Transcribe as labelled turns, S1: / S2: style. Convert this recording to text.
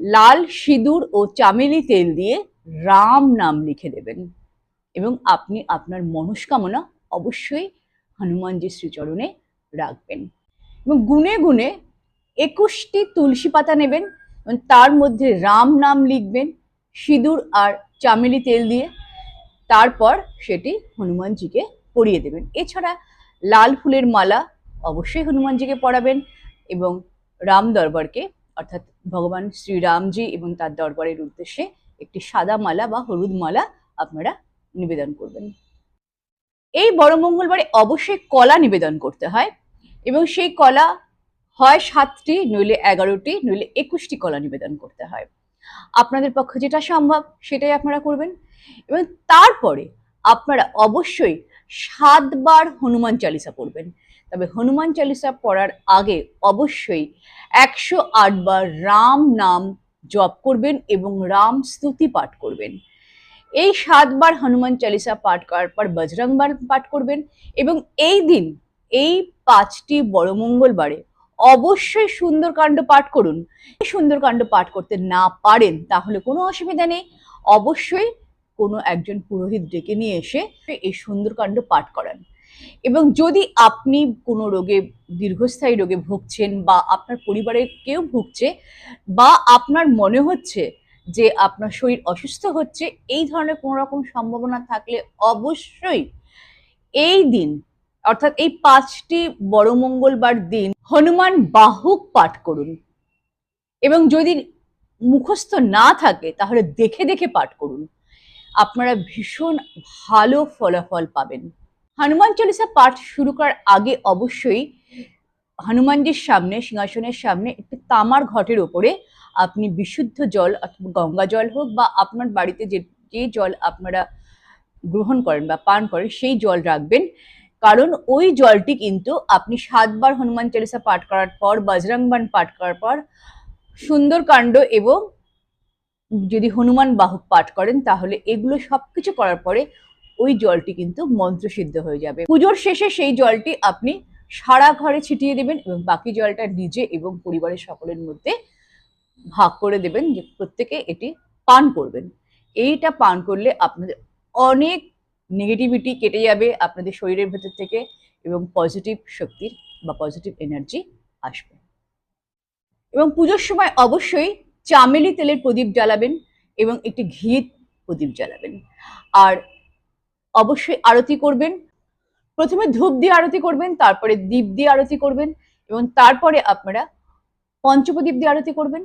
S1: লাল সিঁদুর ও চামেলি তেল দিয়ে রাম নাম লিখে দেবেন এবং আপনি আপনার মনস্কামনা অবশ্যই হনুমানজির শ্রীচরণে রাখবেন এবং গুনে গুনে 21টি তুলসী পাতা নেবেন এবং তার মধ্যে রাম নাম লিখবেন সিঁদুর আর চামেলি তেল দিয়ে। তারপর সেটি হনুমানজিকে পরিয়ে দেবেন। এছাড়া লাল ফুলের মালা অবশ্যই হনুমানজিকে পরাবেন এবং রাম দরবারকে অর্থাৎ ভগবান শ্রীরামজি এবং তার দরবারের উদ্দেশ্যে একটি সাদা মালা বা হলুদ মালা আপনারা নিবেদন করবেন। এই বড় মঙ্গলবারে অবশ্যই কলা নিবেদন করতে হয় এবং সেই কলা হয় 7টি, নইলে 11টি, নইলে 21টি কলা নিবেদন করতে হয়। আপনাদের পক্ষে যেটা সম্ভব সেটাই আপনারা করবেন এবং তারপরে আপনারা অবশ্যই 7 বার হনুমান চালিসা পড়বেন। তবে হনুমান চালিসা পড়ার আগে অবশ্যই 108 বার রাম নাম জপ করবেন এবং রাম স্তুতি পাঠ করবেন। এই 7 বার হনুমান চালিসা পাঠ করার পর বজরং বাণ পাঠ করবেন এবং এই দিন এই 5টি বড় মঙ্গলবারে অবশ্যই সুন্দরকাণ্ড পাঠ করুন। সুন্দরকাণ্ড পাঠ করতে না পারেন তাহলে কোনো অসুবিধা নেই, অবশ্যই কোনো একজন পুরোহিত ডেকে নিয়ে এসে এই সুন্দরকাণ্ড পাঠ করান। এবং যদি আপনি কোনো রোগে, দীর্ঘস্থায়ী রোগে ভুগছেন বা আপনার পরিবারের কেউ ভুগছে বা আপনার মনে হচ্ছে যে আপনার শরীর অসুস্থ হচ্ছে, এই ধরনের কোনো রকম সম্ভাবনা থাকলে অবশ্যই এই দিন অর্থাৎ এই 5টি বড় মঙ্গলবার দিন হনুমান বাহুক পাঠ করুন এবং যদি মুখস্থ না থাকে তাহলে দেখে দেখে পাঠ করুন। আপনারা ভীষণ ভালো ফলাফল পাবেন। হনুমান চালিসা পাঠ শুরু করার আগে অবশ্যই হনুমানজির সামনে, সিংহাসনের সামনে একটি তামার ঘটের ওপরে আপনি বিশুদ্ধ জল অথবা গঙ্গা জল হোক বা আপনার বাড়িতে যে জল আপনারা গ্রহণ করেন বা পান করেন সেই জল রাখবেন। কারণ ওই জলটি কিন্তু আপনি 7 বার হনুমান চালিসা পাঠ করার পর, বজরং বাণ পাঠ করার পর, সুন্দরকাণ্ড এবং যদি হনুমান বাহুক পাঠ করেন তাহলে এগুলো সবকিছু করার পরে ওই জলটি কিন্তু মন্ত্রসিদ্ধ হয়ে যাবে। পুজোর শেষে সেই জলটি আপনি সারা ঘরে ছিটিয়ে দেবেন এবং বাকি জলটা নিজে এবং পরিবারের সকলের মধ্যে ভাগ করে দেবেন যে প্রত্যেকে এটি পান করবেন। এইটা পান করলে আপনাদের অনেক নেগেটিভিটি কেটে যাবে আপনাদের শরীরের ভেতর থেকে এবং পজিটিভ শক্তির বা পজিটিভ এনার্জি আসবে। এবং পুজোর সময় অবশ্যই চামেলি তেলের প্রদীপ জ্বালাবেন এবং একটি ঘিয়ের প্রদীপ জ্বালাবেন। আর অবশ্যই আরতি করবেন। প্রথমে ধূপ দিয়ে আরতি করবেন, তারপরে দীপ দিয়ে আরতি করবেন এবং তারপরে আপনারা পঞ্চপ্রদীপ দিয়ে আরতি করবেন।